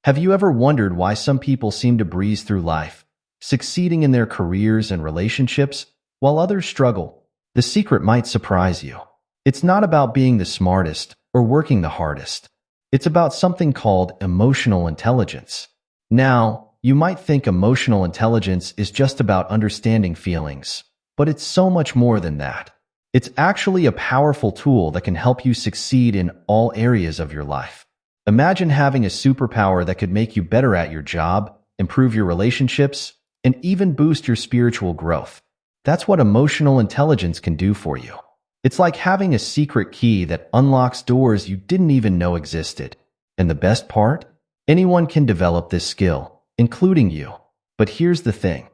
Have you ever wondered why some people seem to breeze through life, succeeding in their careers and relationships, while others struggle? The secret might surprise you. It's not about being the smartest or working the hardest. It's about something called emotional intelligence. Now, you might think emotional intelligence is just about understanding feelings, but it's so much more than that. It's actually a powerful tool that can help you succeed in all areas of your life. Imagine having a superpower that could make you better at your job, improve your relationships, and even boost your spiritual growth. That's what emotional intelligence can do for you. It's like having a secret key that unlocks doors you didn't even know existed. And the best part? Anyone can develop this skill, including you. But here's the thing.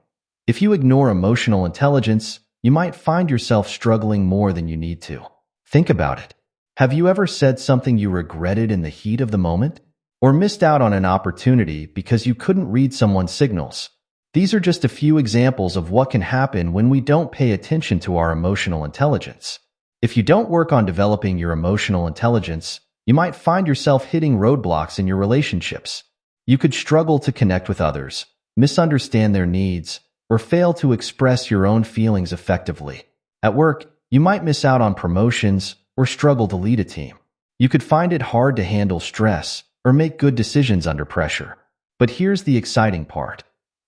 If you ignore emotional intelligence, you might find yourself struggling more than you need to. Think about it. Have you ever said something you regretted in the heat of the moment? Or missed out on an opportunity because you couldn't read someone's signals? These are just a few examples of what can happen when we don't pay attention to our emotional intelligence. If you don't work on developing your emotional intelligence, you might find yourself hitting roadblocks in your relationships. You could struggle to connect with others, misunderstand their needs, or fail to express your own feelings effectively. At work, you might miss out on promotions or struggle to lead a team. You could find it hard to handle stress or make good decisions under pressure. But here's the exciting part.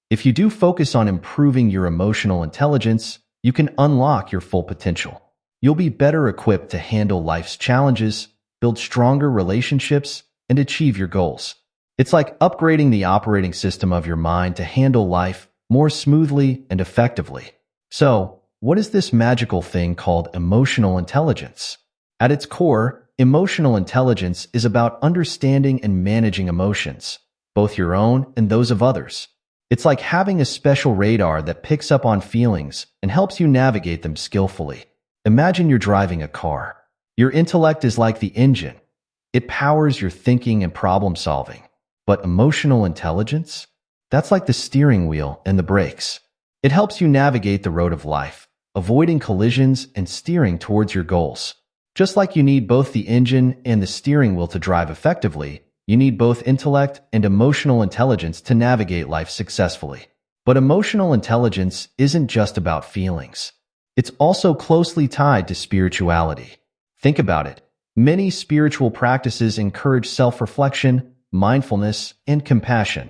If you do focus on improving your emotional intelligence, you can unlock your full potential. You'll be better equipped to handle life's challenges, build stronger relationships, and achieve your goals. It's like upgrading the operating system of your mind to handle life more smoothly and effectively. So, what is this magical thing called emotional intelligence? At its core, emotional intelligence is about understanding and managing emotions, both your own and those of others. It's like having a special radar that picks up on feelings and helps you navigate them skillfully. Imagine you're driving a car. Your intellect is like the engine. It powers your thinking and problem solving. But emotional intelligence? That's like the steering wheel and the brakes. It helps you navigate the road of life, avoiding collisions and steering towards your goals. Just like you need both the engine and the steering wheel to drive effectively, you need both intellect and emotional intelligence to navigate life successfully. But emotional intelligence isn't just about feelings. It's also closely tied to spirituality. Think about it. Many spiritual practices encourage self-reflection, mindfulness, and compassion,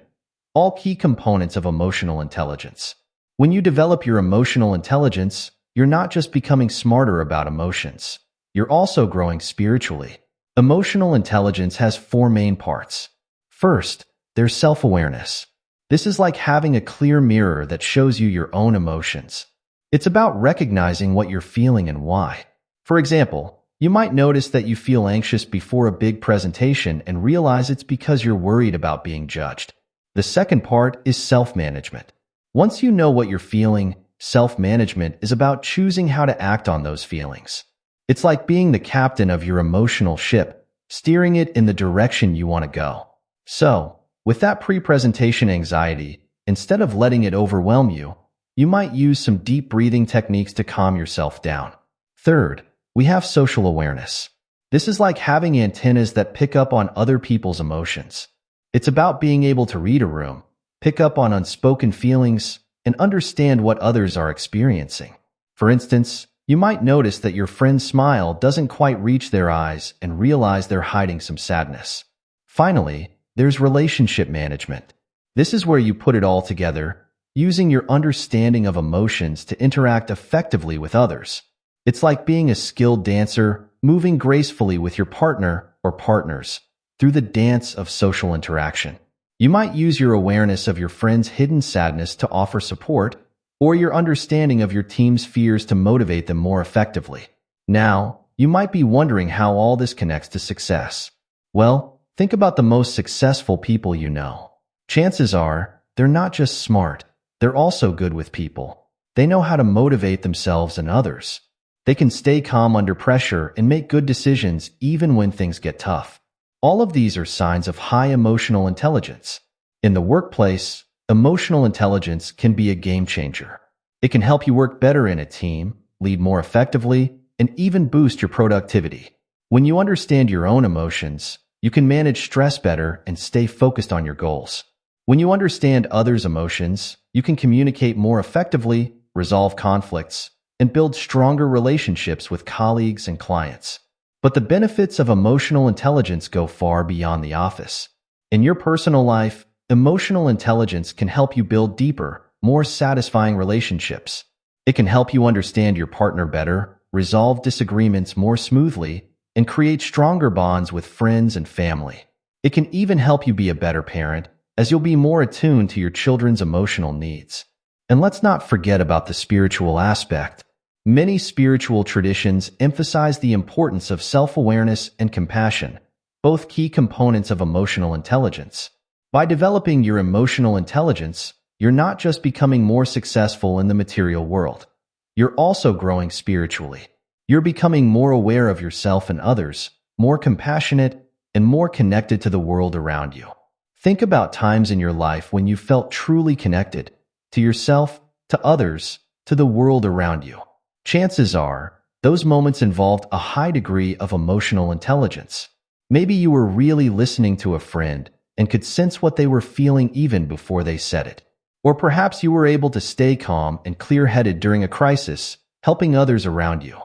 all key components of emotional intelligence. When you develop your emotional intelligence, you're not just becoming smarter about emotions. You're also growing spiritually. Emotional intelligence has four main parts. First, there's self-awareness. This is like having a clear mirror that shows you your own emotions. It's about recognizing what you're feeling and why. For example, you might notice that you feel anxious before a big presentation and realize it's because you're worried about being judged. The second part is self-management. Once you know what you're feeling, self-management is about choosing how to act on those feelings. It's like being the captain of your emotional ship, steering it in the direction you want to go. So, with that pre-presentation anxiety, instead of letting it overwhelm you, you might use some deep breathing techniques to calm yourself down. Third, we have social awareness. This is like having antennas that pick up on other people's emotions. It's about being able to read a room, pick up on unspoken feelings, and understand what others are experiencing. For instance, you might notice that your friend's smile doesn't quite reach their eyes and realize they're hiding some sadness. Finally, there's relationship management. This is where you put it all together, using your understanding of emotions to interact effectively with others. It's like being a skilled dancer, moving gracefully with your partner or partners through the dance of social interaction. You might use your awareness of your friend's hidden sadness to offer support, or your understanding of your team's fears to motivate them more effectively. Now, you might be wondering how all this connects to success. Well, think about the most successful people you know. Chances are, they're not just smart, they're also good with people. They know how to motivate themselves and others. They can stay calm under pressure and make good decisions even when things get tough. All of these are signs of high emotional intelligence. In the workplace, emotional intelligence can be a game changer. It can help you work better in a team, lead more effectively, and even boost your productivity. When you understand your own emotions, You can manage stress better and stay focused on your goals. When you understand others' emotions, you can communicate more effectively, resolve conflicts, and build stronger relationships with colleagues and clients. But the benefits of emotional intelligence go far beyond the office. In your personal life, emotional intelligence can help you build deeper, more satisfying relationships. It can help you understand your partner better, resolve disagreements more smoothly, and create stronger bonds with friends and family. It can even help you be a better parent, as you'll be more attuned to your children's emotional needs. And let's not forget about the spiritual aspect. Many spiritual traditions emphasize the importance of self-awareness and compassion, both key components of emotional intelligence. By developing your emotional intelligence, you're not just becoming more successful in the material world. You're also growing spiritually. You're becoming more aware of yourself and others, more compassionate, and more connected to the world around you. Think about times in your life when you felt truly connected to yourself, to others, to the world around you. Chances are, those moments involved a high degree of emotional intelligence. Maybe you were really listening to a friend and could sense what they were feeling even before they said it. Or perhaps you were able to stay calm and clear-headed during a crisis, helping others around you.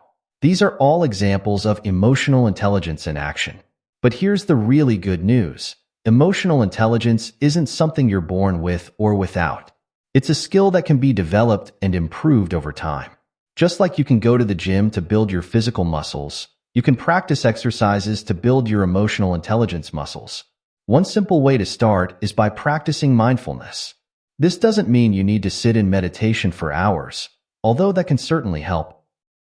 These are all examples of emotional intelligence in action. But here's the really good news. Emotional intelligence isn't something you're born with or without. It's a skill that can be developed and improved over time. Just like you can go to the gym to build your physical muscles, you can practice exercises to build your emotional intelligence muscles. One simple way to start is by practicing mindfulness. This doesn't mean you need to sit in meditation for hours, although that can certainly help.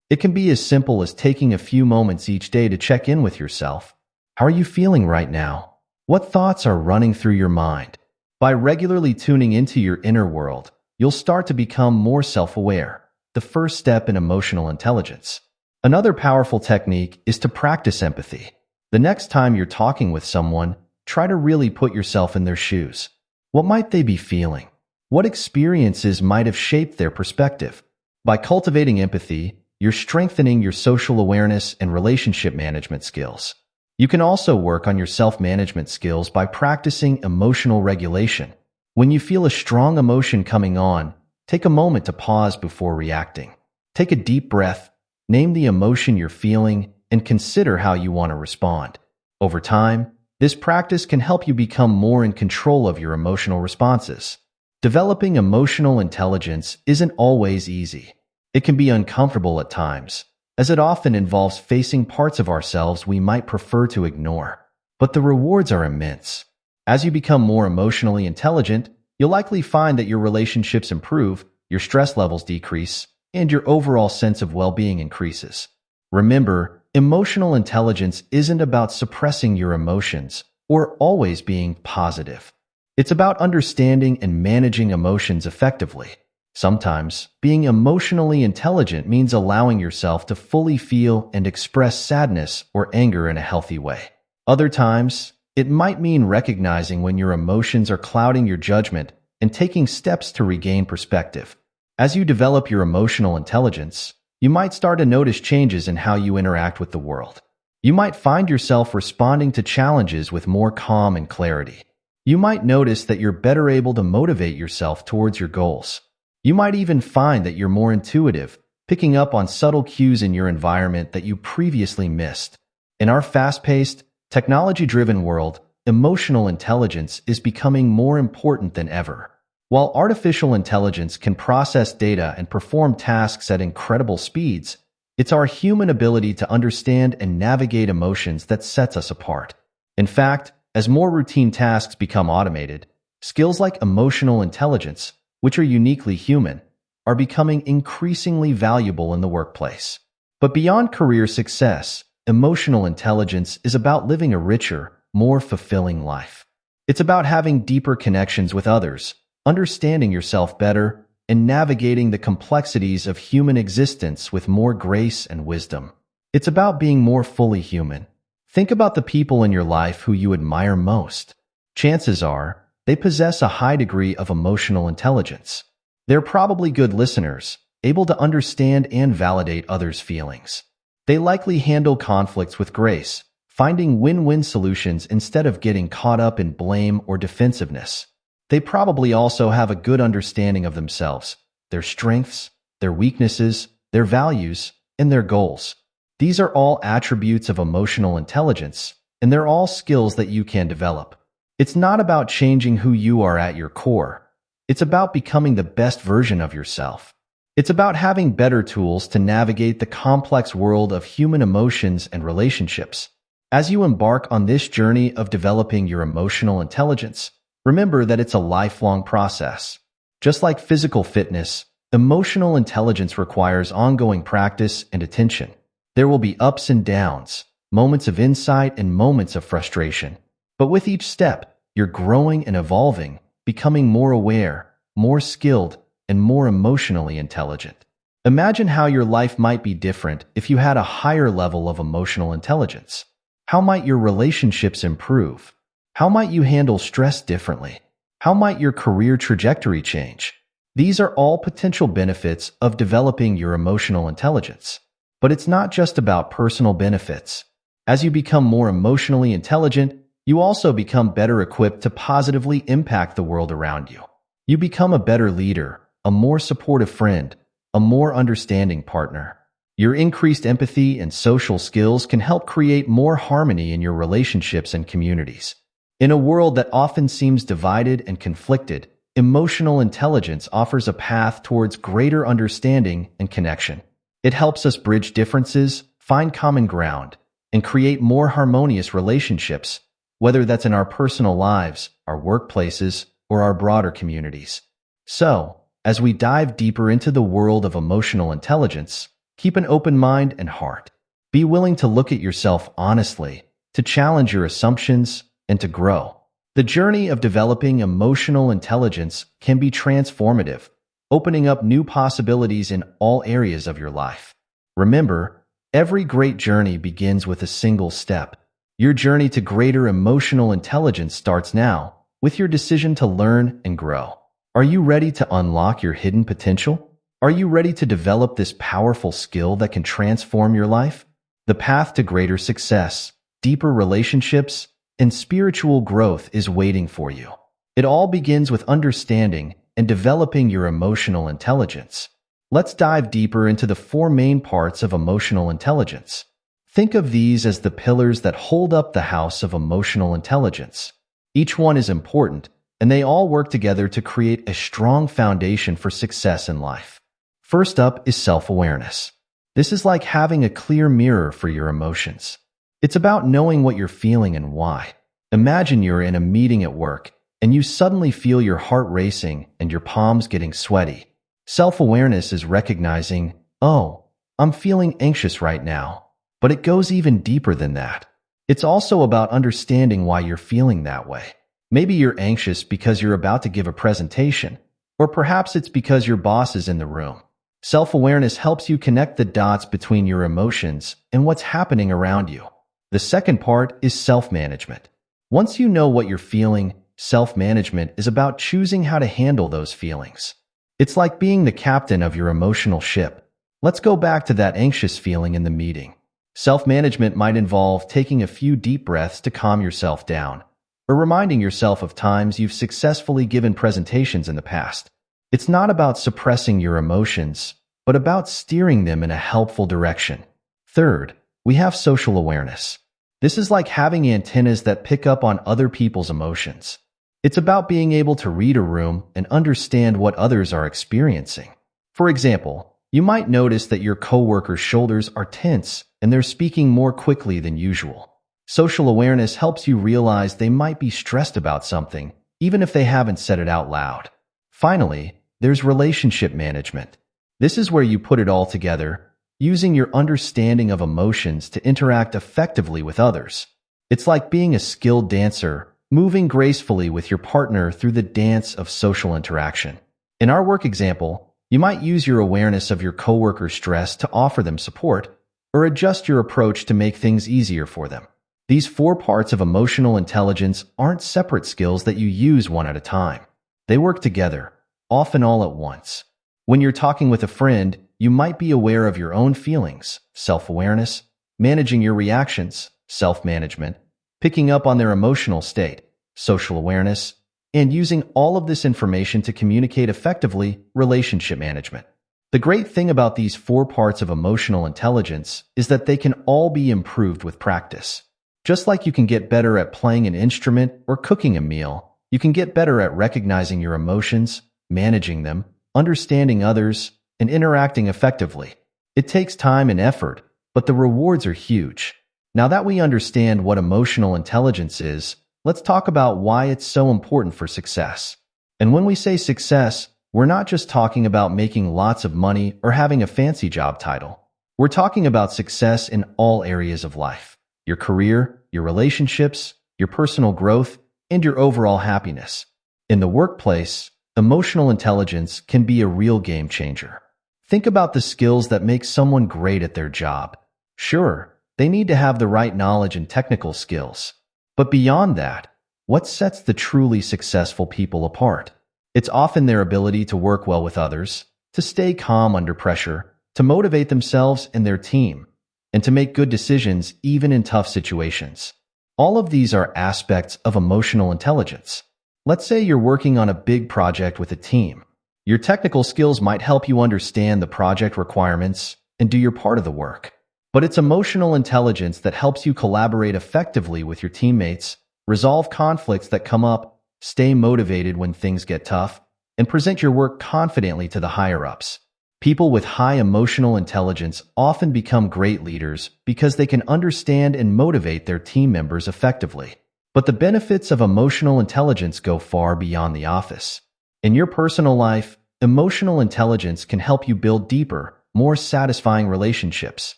It can be as simple as taking a few moments each day to check in with yourself. How are you feeling right now? What thoughts are running through your mind? By regularly tuning into your inner world, you'll start to become more self-aware, the first step in emotional intelligence. Another powerful technique is to practice empathy. The next time you're talking with someone, try to really put yourself in their shoes. What might they be feeling? What experiences might have shaped their perspective? By cultivating empathy, you're strengthening your social awareness and relationship management skills. You can also work on your self-management skills by practicing emotional regulation. When you feel a strong emotion coming on, take a moment to pause before reacting. Take a deep breath, name the emotion you're feeling, and consider how you want to respond. Over time, this practice can help you become more in control of your emotional responses. Developing emotional intelligence isn't always easy. It can be uncomfortable at times, as it often involves facing parts of ourselves we might prefer to ignore. But the rewards are immense. As you become more emotionally intelligent, you'll likely find that your relationships improve, your stress levels decrease, and your overall sense of well-being increases. Remember, emotional intelligence isn't about suppressing your emotions or always being positive. It's about understanding and managing emotions effectively. Sometimes, being emotionally intelligent means allowing yourself to fully feel and express sadness or anger in a healthy way. Other times, it might mean recognizing when your emotions are clouding your judgment and taking steps to regain perspective. As you develop your emotional intelligence, you might start to notice changes in how you interact with the world. You might find yourself responding to challenges with more calm and clarity. You might notice that you're better able to motivate yourself towards your goals. You might even find that you're more intuitive, picking up on subtle cues in your environment that you previously missed. In our fast-paced, technology-driven world, emotional intelligence is becoming more important than ever. While artificial intelligence can process data and perform tasks at incredible speeds, it's our human ability to understand and navigate emotions that sets us apart. In fact, as more routine tasks become automated, skills like emotional intelligence, which are uniquely human, are becoming increasingly valuable in the workplace. But beyond career success, emotional intelligence is about living a richer, more fulfilling life. It's about having deeper connections with others, understanding yourself better, and navigating the complexities of human existence with more grace and wisdom. It's about being more fully human. Think about the people in your life who you admire most. Chances are, they possess a high degree of emotional intelligence. They're probably good listeners, able to understand and validate others' feelings. They likely handle conflicts with grace, finding win-win solutions instead of getting caught up in blame or defensiveness. They probably also have a good understanding of themselves, their strengths, their weaknesses, their values, and their goals. These are all attributes of emotional intelligence, and they're all skills that you can develop. It's not about changing who you are at your core. It's about becoming the best version of yourself. It's about having better tools to navigate the complex world of human emotions and relationships. As you embark on this journey of developing your emotional intelligence, remember that it's a lifelong process. Just like physical fitness, emotional intelligence requires ongoing practice and attention. There will be ups and downs, moments of insight and moments of frustration. But with each step, you're growing and evolving, becoming more aware, more skilled, and more emotionally intelligent. Imagine how your life might be different if you had a higher level of emotional intelligence. How might your relationships improve? How might you handle stress differently? How might your career trajectory change? These are all potential benefits of developing your emotional intelligence. But it's not just about personal benefits. As you become more emotionally intelligent, you also become better equipped to positively impact the world around you. You become a better leader, a more supportive friend, a more understanding partner. Your increased empathy and social skills can help create more harmony in your relationships and communities. In a world that often seems divided and conflicted, emotional intelligence offers a path towards greater understanding and connection. It helps us bridge differences, find common ground, and create more harmonious relationships, whether that's in our personal lives, our workplaces, or our broader communities. So, as we dive deeper into the world of emotional intelligence, keep an open mind and heart. Be willing to look at yourself honestly, to challenge your assumptions, and to grow. The journey of developing emotional intelligence can be transformative, opening up new possibilities in all areas of your life. Remember, every great journey begins with a single step. Your journey to greater emotional intelligence starts now, with your decision to learn and grow. Are you ready to unlock your hidden potential? Are you ready to develop this powerful skill that can transform your life? The path to greater success, deeper relationships, and spiritual growth is waiting for you. It all begins with understanding and developing your emotional intelligence. Let's dive deeper into the four main parts of emotional intelligence. Think of these as the pillars that hold up the house of emotional intelligence. Each one is important, and they all work together to create a strong foundation for success in life. First up is self-awareness. This is like having a clear mirror for your emotions. It's about knowing what you're feeling and why. Imagine you're in a meeting at work, and you suddenly feel your heart racing and your palms getting sweaty. Self-awareness is recognizing, oh, I'm feeling anxious right now. But it goes even deeper than that. It's also about understanding why you're feeling that way. Maybe you're anxious because you're about to give a presentation, or perhaps it's because your boss is in the room. Self-awareness helps you connect the dots between your emotions and what's happening around you. The second part is self-management. Once you know what you're feeling, self-management is about choosing how to handle those feelings. It's like being the captain of your emotional ship. Let's go back to that anxious feeling in the meeting. Self-management might involve taking a few deep breaths to calm yourself down, or reminding yourself of times you've successfully given presentations in the past. It's not about suppressing your emotions, but about steering them in a helpful direction. Third, we have social awareness. This is like having antennas that pick up on other people's emotions. It's about being able to read a room and understand what others are experiencing. For example, you might notice that your coworker's shoulders are tense and they're speaking more quickly than usual. Social awareness helps you realize they might be stressed about something, even if they haven't said it out loud. Finally, there's relationship management. This is where you put it all together, using your understanding of emotions to interact effectively with others. It's like being a skilled dancer, moving gracefully with your partner through the dance of social interaction. In our work example, you might use your awareness of your coworker's stress to offer them support, or adjust your approach to make things easier for them. These four parts of emotional intelligence aren't separate skills that you use one at a time. They work together, often all at once. When you're talking with a friend, you might be aware of your own feelings, self-awareness, managing your reactions, self-management, picking up on their emotional state, social awareness, and using all of this information to communicate effectively, relationship management. The great thing about these 4 parts of emotional intelligence is that they can all be improved with practice. Just like you can get better at playing an instrument or cooking a meal, you can get better at recognizing your emotions, managing them, understanding others, and interacting effectively. It takes time and effort, but the rewards are huge. Now that we understand what emotional intelligence is, let's talk about why it's so important for success. And when we say success, we're not just talking about making lots of money or having a fancy job title. We're talking about success in all areas of life: your career, your relationships, your personal growth, and your overall happiness. In the workplace, emotional intelligence can be a real game changer. Think about the skills that make someone great at their job. Sure, they need to have the right knowledge and technical skills. But beyond that, what sets the truly successful people apart? It's often their ability to work well with others, to stay calm under pressure, to motivate themselves and their team, and to make good decisions even in tough situations. All of these are aspects of emotional intelligence. Let's say you're working on a big project with a team. Your technical skills might help you understand the project requirements and do your part of the work. But it's emotional intelligence that helps you collaborate effectively with your teammates, resolve conflicts that come up, stay motivated when things get tough, and present your work confidently to the higher-ups. People with high emotional intelligence often become great leaders because they can understand and motivate their team members effectively. But the benefits of emotional intelligence go far beyond the office. In your personal life, emotional intelligence can help you build deeper, more satisfying relationships.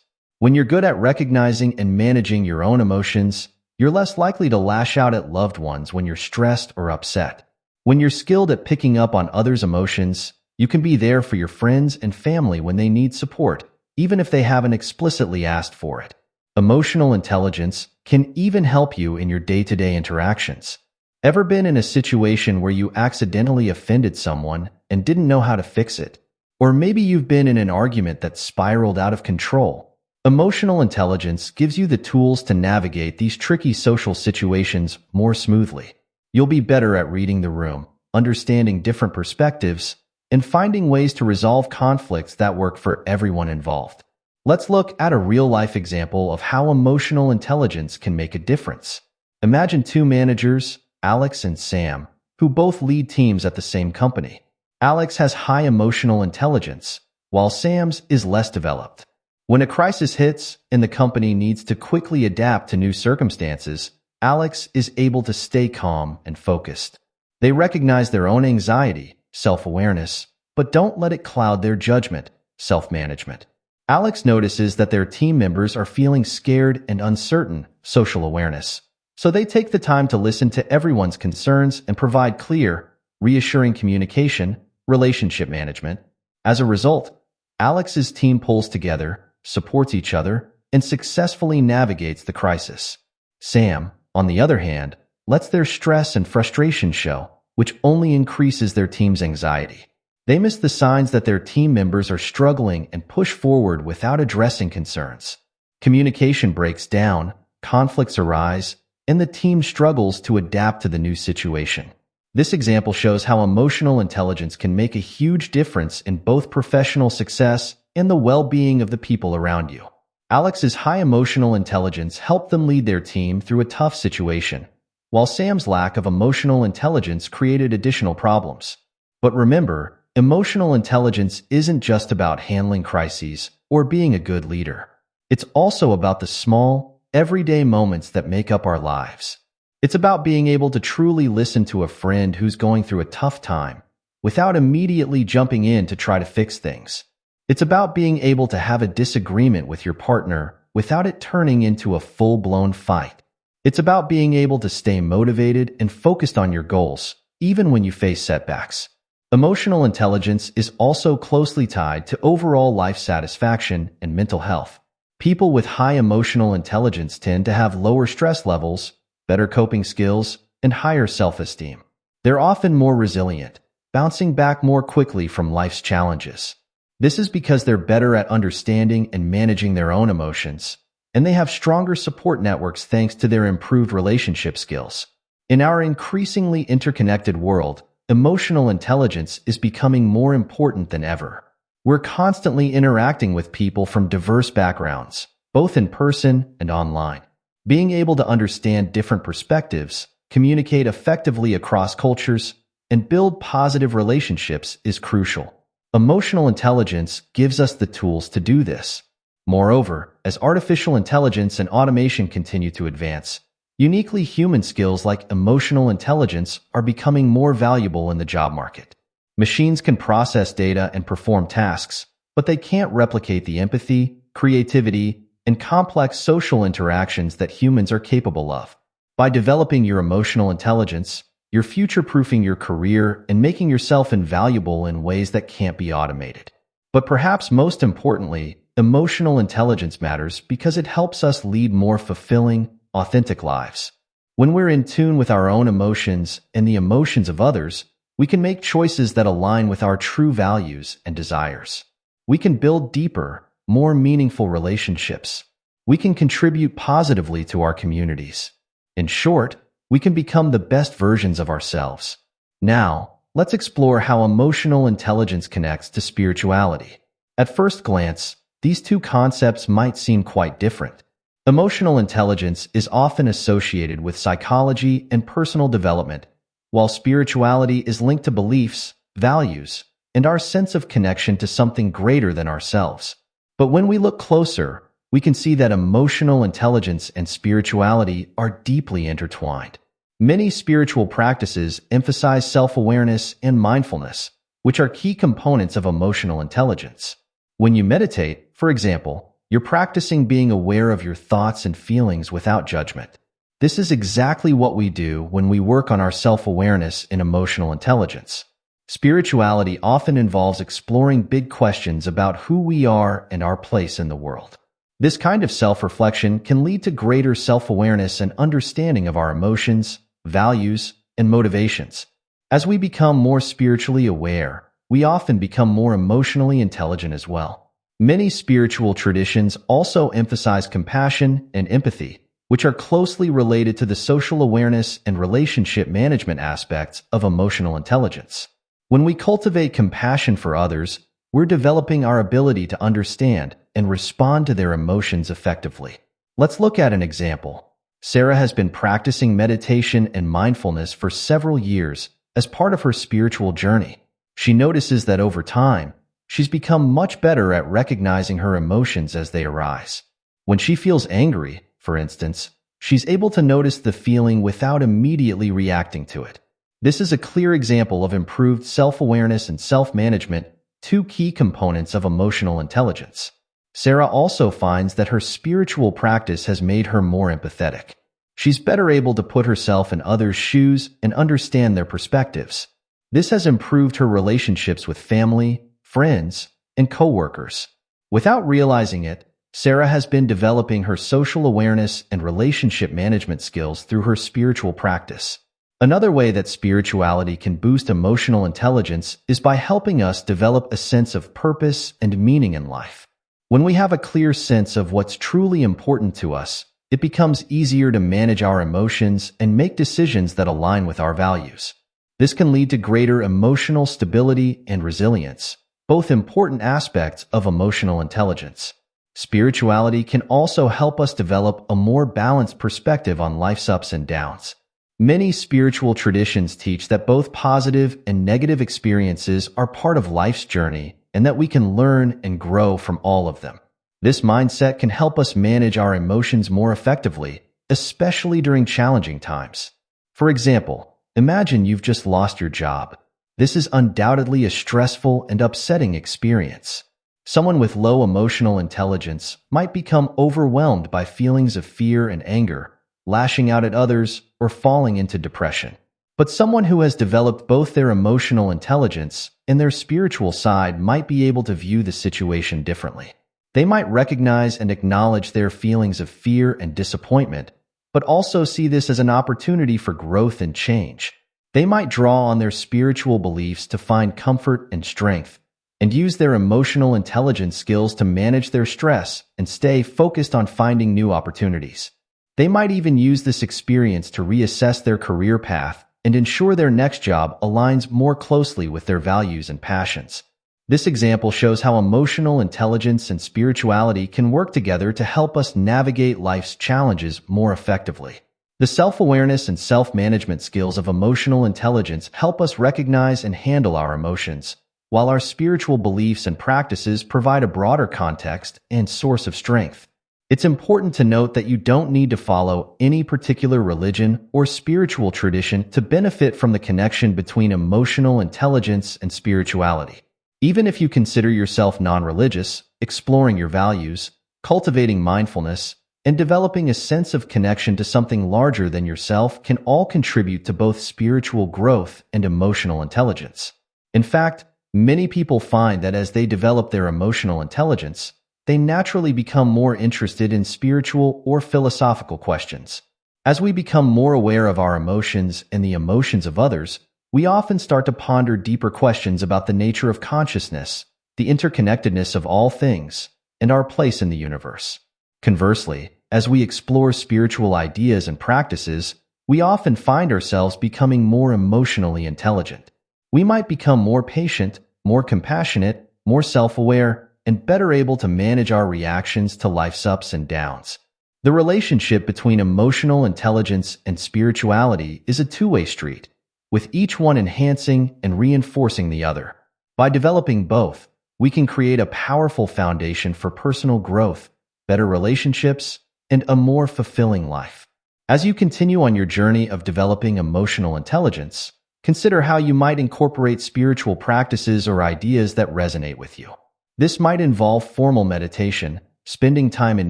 When you're good at recognizing and managing your own emotions, you're less likely to lash out at loved ones when you're stressed or upset. When you're skilled at picking up on others' emotions, you can be there for your friends and family when they need support, even if they haven't explicitly asked for it. Emotional intelligence can even help you in your day-to-day interactions. Ever been in a situation where you accidentally offended someone and didn't know how to fix it? Or maybe you've been in an argument that spiraled out of control. Emotional intelligence gives you the tools to navigate these tricky social situations more smoothly. You'll be better at reading the room, understanding different perspectives, and finding ways to resolve conflicts that work for everyone involved. Let's look at a real-life example of how emotional intelligence can make a difference. Imagine 2 managers, Alex and Sam, who both lead teams at the same company. Alex has high emotional intelligence, while Sam's is less developed. When a crisis hits and the company needs to quickly adapt to new circumstances, Alex is able to stay calm and focused. They recognize their own anxiety, self-awareness, but don't let it cloud their judgment, self-management. Alex notices that their team members are feeling scared and uncertain, social awareness. So they take the time to listen to everyone's concerns and provide clear, reassuring communication, relationship management. As a result, Alex's team pulls together, supports each other, and successfully navigates the crisis. Sam, on the other hand, lets their stress and frustration show, which only increases their team's anxiety. They miss the signs that their team members are struggling and push forward without addressing concerns. Communication breaks down, conflicts arise, and the team struggles to adapt to the new situation. This example shows how emotional intelligence can make a huge difference in both professional success and the well-being of the people around you. Alex's high emotional intelligence helped them lead their team through a tough situation, while Sam's lack of emotional intelligence created additional problems. But remember, emotional intelligence isn't just about handling crises or being a good leader. It's also about the small, everyday moments that make up our lives. It's about being able to truly listen to a friend who's going through a tough time without immediately jumping in to try to fix things. It's about being able to have a disagreement with your partner without it turning into a full-blown fight. It's about being able to stay motivated and focused on your goals, even when you face setbacks. Emotional intelligence is also closely tied to overall life satisfaction and mental health. People with high emotional intelligence tend to have lower stress levels, better coping skills, and higher self-esteem. They're often more resilient, bouncing back more quickly from life's challenges. This is because they're better at understanding and managing their own emotions, and they have stronger support networks thanks to their improved relationship skills. In our increasingly interconnected world, emotional intelligence is becoming more important than ever. We're constantly interacting with people from diverse backgrounds, both in person and online. Being able to understand different perspectives, communicate effectively across cultures, and build positive relationships is crucial. Emotional intelligence gives us the tools to do this. Moreover, as artificial intelligence and automation continue to advance, uniquely human skills like emotional intelligence are becoming more valuable in the job market. Machines can process data and perform tasks, but they can't replicate the empathy, creativity, and complex social interactions that humans are capable of. By developing your emotional intelligence, you're future-proofing your career and making yourself invaluable in ways that can't be automated. But perhaps most importantly, emotional intelligence matters because it helps us lead more fulfilling, authentic lives. When we're in tune with our own emotions and the emotions of others, we can make choices that align with our true values and desires. We can build deeper, more meaningful relationships. We can contribute positively to our communities. In short, we can become the best versions of ourselves. Now, let's explore how emotional intelligence connects to spirituality. At first glance, these two concepts might seem quite different. Emotional intelligence is often associated with psychology and personal development, while spirituality is linked to beliefs, values, and our sense of connection to something greater than ourselves. But when we look closer, we can see that emotional intelligence and spirituality are deeply intertwined. Many spiritual practices emphasize self-awareness and mindfulness, which are key components of emotional intelligence. When you meditate, for example, you're practicing being aware of your thoughts and feelings without judgment. This is exactly what we do when we work on our self-awareness and emotional intelligence. Spirituality often involves exploring big questions about who we are and our place in the world. This kind of self-reflection can lead to greater self-awareness and understanding of our emotions, values, and motivations. As we become more spiritually aware, we often become more emotionally intelligent as well. Many spiritual traditions also emphasize compassion and empathy, which are closely related to the social awareness and relationship management aspects of emotional intelligence. When we cultivate compassion for others, we're developing our ability to understand and respond to their emotions effectively. Let's look at an example. Sarah has been practicing meditation and mindfulness for several years as part of her spiritual journey. She notices that over time, she's become much better at recognizing her emotions as they arise. When she feels angry, for instance, she's able to notice the feeling without immediately reacting to it. This is a clear example of improved self-awareness and self-management, two key components of emotional intelligence. Sarah also finds that her spiritual practice has made her more empathetic. She's better able to put herself in others' shoes and understand their perspectives. This has improved her relationships with family, friends, and coworkers. Without realizing it, Sarah has been developing her social awareness and relationship management skills through her spiritual practice. Another way that spirituality can boost emotional intelligence is by helping us develop a sense of purpose and meaning in life. When we have a clear sense of what's truly important to us, it becomes easier to manage our emotions and make decisions that align with our values. This can lead to greater emotional stability and resilience, both important aspects of emotional intelligence. Spirituality can also help us develop a more balanced perspective on life's ups and downs. Many spiritual traditions teach that both positive and negative experiences are part of life's journey and that we can learn and grow from all of them. This mindset can help us manage our emotions more effectively, especially during challenging times. For example, imagine you've just lost your job. This is undoubtedly a stressful and upsetting experience. Someone with low emotional intelligence might become overwhelmed by feelings of fear and anger, lashing out at others, or falling into depression. But someone who has developed both their emotional intelligence and their spiritual side might be able to view the situation differently. They might recognize and acknowledge their feelings of fear and disappointment, but also see this as an opportunity for growth and change. They might draw on their spiritual beliefs to find comfort and strength, and use their emotional intelligence skills to manage their stress and stay focused on finding new opportunities. They might even use this experience to reassess their career path and ensure their next job aligns more closely with their values and passions. This example shows how emotional intelligence and spirituality can work together to help us navigate life's challenges more effectively. The self-awareness and self-management skills of emotional intelligence help us recognize and handle our emotions, while our spiritual beliefs and practices provide a broader context and source of strength. It's important to note that you don't need to follow any particular religion or spiritual tradition to benefit from the connection between emotional intelligence and spirituality. Even if you consider yourself non-religious, exploring your values, cultivating mindfulness, and developing a sense of connection to something larger than yourself can all contribute to both spiritual growth and emotional intelligence. In fact, many people find that as they develop their emotional intelligence, they naturally become more interested in spiritual or philosophical questions. As we become more aware of our emotions and the emotions of others, we often start to ponder deeper questions about the nature of consciousness, the interconnectedness of all things, and our place in the universe. Conversely, as we explore spiritual ideas and practices, we often find ourselves becoming more emotionally intelligent. We might become more patient, more compassionate, more self-aware, and better able to manage our reactions to life's ups and downs. The relationship between emotional intelligence and spirituality is a two-way street, with each one enhancing and reinforcing the other. By developing both, we can create a powerful foundation for personal growth, better relationships, and a more fulfilling life. As you continue on your journey of developing emotional intelligence, consider how you might incorporate spiritual practices or ideas that resonate with you. This might involve formal meditation, spending time in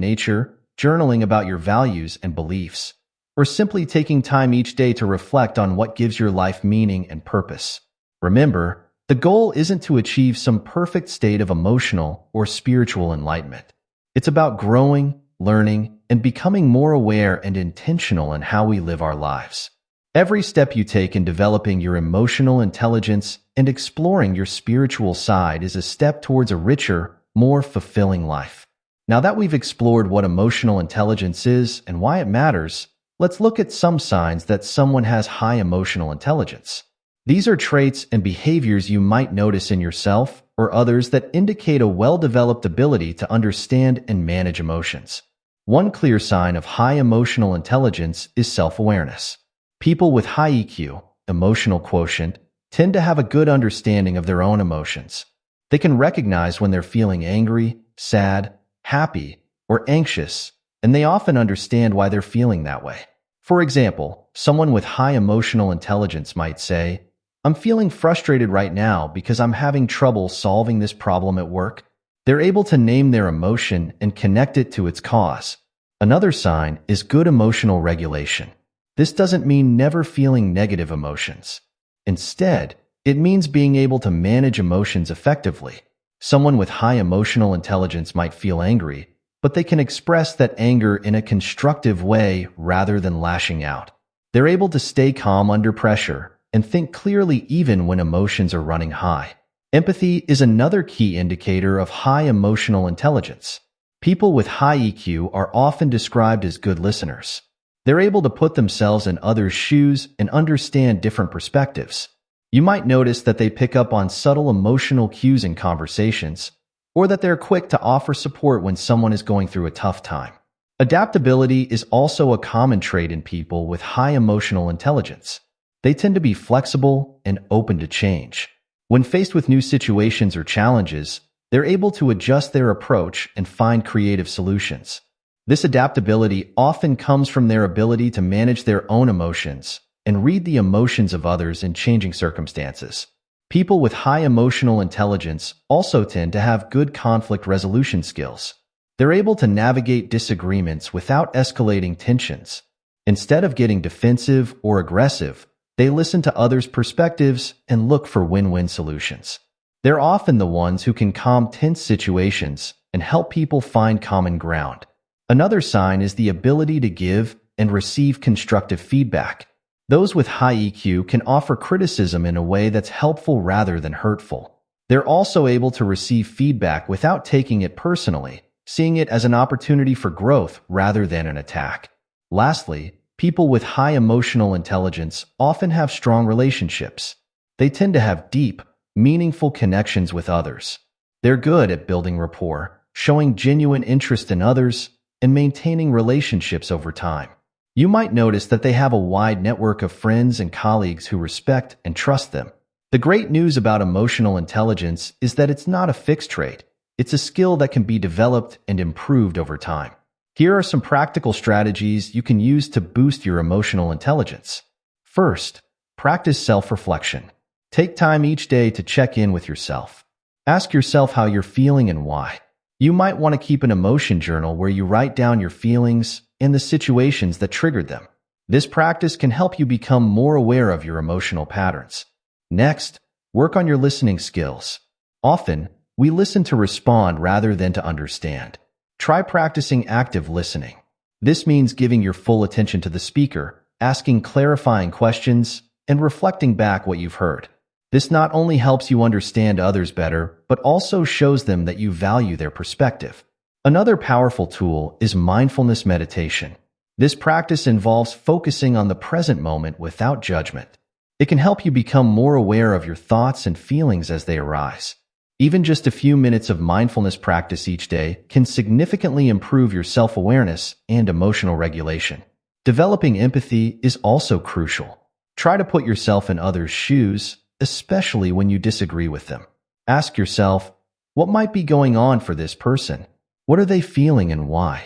nature, journaling about your values and beliefs, or simply taking time each day to reflect on what gives your life meaning and purpose. Remember, the goal isn't to achieve some perfect state of emotional or spiritual enlightenment. It's about growing, learning, and becoming more aware and intentional in how we live our lives. Every step you take in developing your emotional intelligence and exploring your spiritual side is a step towards a richer, more fulfilling life. Now that we've explored what emotional intelligence is and why it matters, let's look at some signs that someone has high emotional intelligence. These are traits and behaviors you might notice in yourself or others that indicate a well-developed ability to understand and manage emotions. One clear sign of high emotional intelligence is self-awareness. People with high EQ, emotional quotient, tend to have a good understanding of their own emotions. They can recognize when they're feeling angry, sad, happy, or anxious, and they often understand why they're feeling that way. For example, someone with high emotional intelligence might say, "I'm feeling frustrated right now because I'm having trouble solving this problem at work." They're able to name their emotion and connect it to its cause. Another sign is good emotional regulation. This doesn't mean never feeling negative emotions. Instead, it means being able to manage emotions effectively. Someone with high emotional intelligence might feel angry, but they can express that anger in a constructive way rather than lashing out. They're able to stay calm under pressure and think clearly even when emotions are running high. Empathy is another key indicator of high emotional intelligence. People with high EQ are often described as good listeners. They're able to put themselves in others' shoes and understand different perspectives. You might notice that they pick up on subtle emotional cues in conversations, or that they're quick to offer support when someone is going through a tough time. Adaptability is also a common trait in people with high emotional intelligence. They tend to be flexible and open to change. When faced with new situations or challenges, they're able to adjust their approach and find creative solutions. This adaptability often comes from their ability to manage their own emotions and read the emotions of others in changing circumstances. People with high emotional intelligence also tend to have good conflict resolution skills. They're able to navigate disagreements without escalating tensions. Instead of getting defensive or aggressive, they listen to others' perspectives and look for win-win solutions. They're often the ones who can calm tense situations and help people find common ground. Another sign is the ability to give and receive constructive feedback. Those with high EQ can offer criticism in a way that's helpful rather than hurtful. They're also able to receive feedback without taking it personally, seeing it as an opportunity for growth rather than an attack. Lastly, people with high emotional intelligence often have strong relationships. They tend to have deep, meaningful connections with others. They're good at building rapport, showing genuine interest in others, and maintaining relationships over time. You might notice that they have a wide network of friends and colleagues who respect and trust them. The great news about emotional intelligence is that it's not a fixed trait. It's a skill that can be developed and improved over time. Here are some practical strategies you can use to boost your emotional intelligence. First, practice self-reflection. Take time each day to check in with yourself. Ask yourself how you're feeling and why. You might want to keep an emotion journal where you write down your feelings and the situations that triggered them. This practice can help you become more aware of your emotional patterns. Next, work on your listening skills. Often, we listen to respond rather than to understand. Try practicing active listening. This means giving your full attention to the speaker, asking clarifying questions, and reflecting back what you've heard. This not only helps you understand others better, but also shows them that you value their perspective. Another powerful tool is mindfulness meditation. This practice involves focusing on the present moment without judgment. It can help you become more aware of your thoughts and feelings as they arise. Even just a few minutes of mindfulness practice each day can significantly improve your self-awareness and emotional regulation. Developing empathy is also crucial. Try to put yourself in others' shoes, especially when you disagree with them. Ask yourself, what might be going on for this person? What are they feeling and why?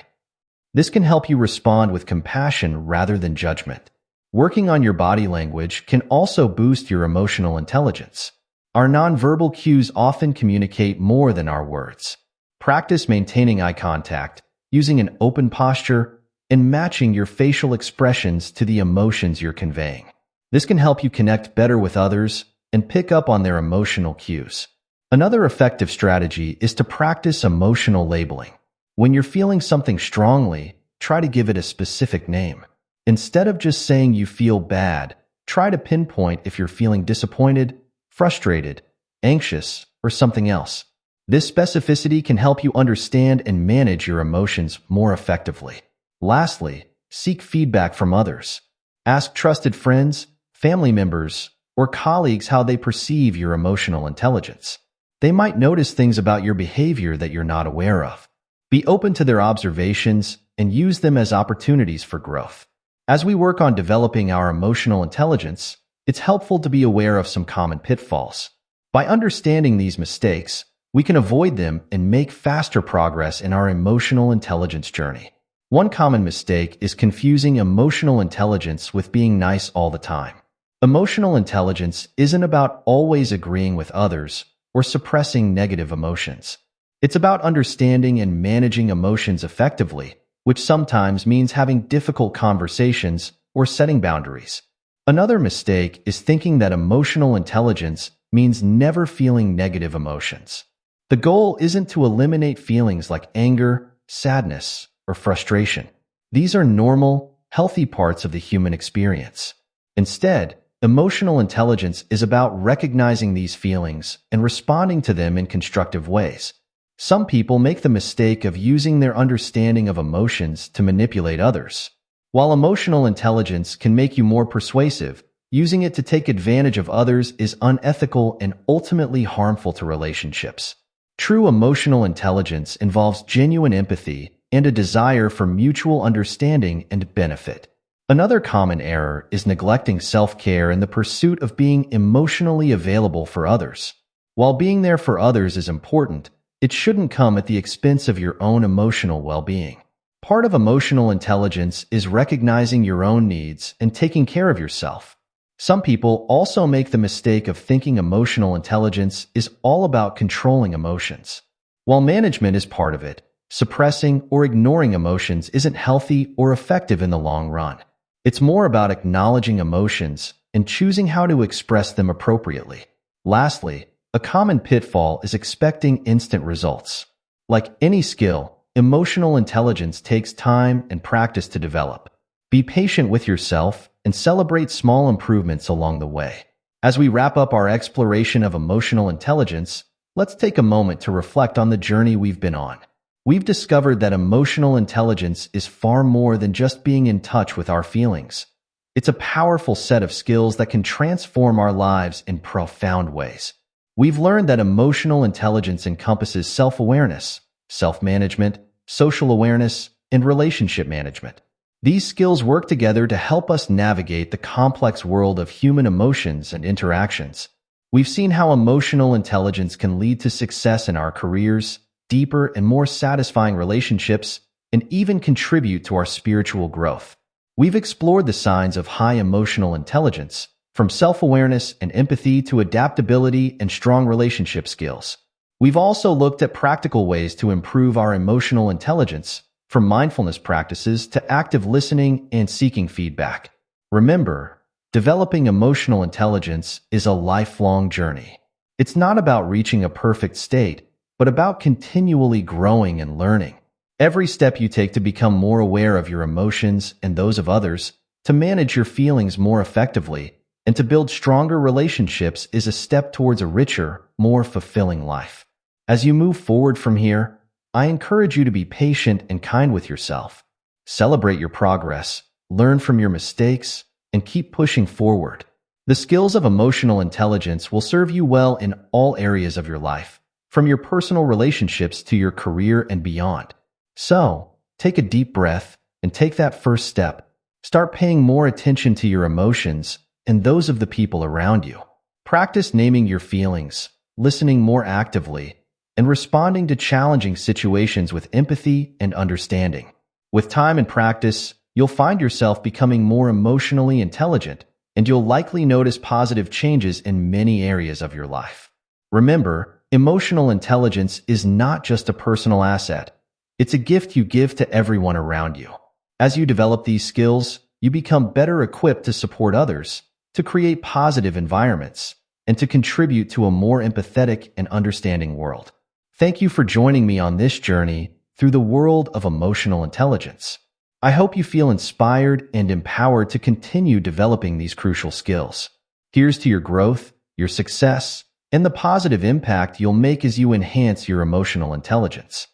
This can help you respond with compassion rather than judgment. Working on your body language can also boost your emotional intelligence. Our nonverbal cues often communicate more than our words. Practice maintaining eye contact, using an open posture, and matching your facial expressions to the emotions you're conveying. This can help you connect better with others and pick up on their emotional cues. Another effective strategy is to practice emotional labeling. When you're feeling something strongly, try to give it a specific name. Instead of just saying you feel bad, try to pinpoint if you're feeling disappointed, frustrated, anxious, or something else. This specificity can help you understand and manage your emotions more effectively. Lastly, seek feedback from others. Ask trusted friends, family members, or colleagues how they perceive your emotional intelligence. They might notice things about your behavior that you're not aware of. Be open to their observations and use them as opportunities for growth. As we work on developing our emotional intelligence, it's helpful to be aware of some common pitfalls. By understanding these mistakes, we can avoid them and make faster progress in our emotional intelligence journey. One common mistake is confusing emotional intelligence with being nice all the time. Emotional intelligence isn't about always agreeing with others or suppressing negative emotions. It's about understanding and managing emotions effectively, which sometimes means having difficult conversations or setting boundaries. Another mistake is thinking that emotional intelligence means never feeling negative emotions. The goal isn't to eliminate feelings like anger, sadness, or frustration. These are normal, healthy parts of the human experience. Instead, emotional intelligence is about recognizing these feelings and responding to them in constructive ways. Some people make the mistake of using their understanding of emotions to manipulate others. While emotional intelligence can make you more persuasive, using it to take advantage of others is unethical and ultimately harmful to relationships. True emotional intelligence involves genuine empathy and a desire for mutual understanding and benefit. Another common error is neglecting self-care in the pursuit of being emotionally available for others. While being there for others is important, it shouldn't come at the expense of your own emotional well-being. Part of emotional intelligence is recognizing your own needs and taking care of yourself. Some people also make the mistake of thinking emotional intelligence is all about controlling emotions. While management is part of it, suppressing or ignoring emotions isn't healthy or effective in the long run. It's more about acknowledging emotions and choosing how to express them appropriately. Lastly, a common pitfall is expecting instant results. Like any skill, emotional intelligence takes time and practice to develop. Be patient with yourself and celebrate small improvements along the way. As we wrap up our exploration of emotional intelligence, let's take a moment to reflect on the journey we've been on. We've discovered that emotional intelligence is far more than just being in touch with our feelings. It's a powerful set of skills that can transform our lives in profound ways. We've learned that emotional intelligence encompasses self-awareness, self-management, social awareness, and relationship management. These skills work together to help us navigate the complex world of human emotions and interactions. We've seen how emotional intelligence can lead to success in our careers, deeper and more satisfying relationships, and even contribute to our spiritual growth. We've explored the signs of high emotional intelligence, from self-awareness and empathy to adaptability and strong relationship skills. We've also looked at practical ways to improve our emotional intelligence, from mindfulness practices to active listening and seeking feedback. Remember, developing emotional intelligence is a lifelong journey. It's not about reaching a perfect state, but about continually growing and learning. Every step you take to become more aware of your emotions and those of others, to manage your feelings more effectively, and to build stronger relationships is a step towards a richer, more fulfilling life. As you move forward from here, I encourage you to be patient and kind with yourself. Celebrate your progress, learn from your mistakes, and keep pushing forward. The skills of emotional intelligence will serve you well in all areas of your life, from your personal relationships to your career and beyond. So, take a deep breath and take that first step. Start paying more attention to your emotions and those of the people around you. Practice naming your feelings, listening more actively, and responding to challenging situations with empathy and understanding. With time and practice, you'll find yourself becoming more emotionally intelligent, and you'll likely notice positive changes in many areas of your life. Remember, emotional intelligence is not just a personal asset. It's a gift you give to everyone around you. As you develop these skills, you become better equipped to support others, to create positive environments, and to contribute to a more empathetic and understanding world. Thank you for joining me on this journey through the world of emotional intelligence. I hope you feel inspired and empowered to continue developing these crucial skills. Here's to your growth, your success, and the positive impact you'll make as you enhance your emotional intelligence.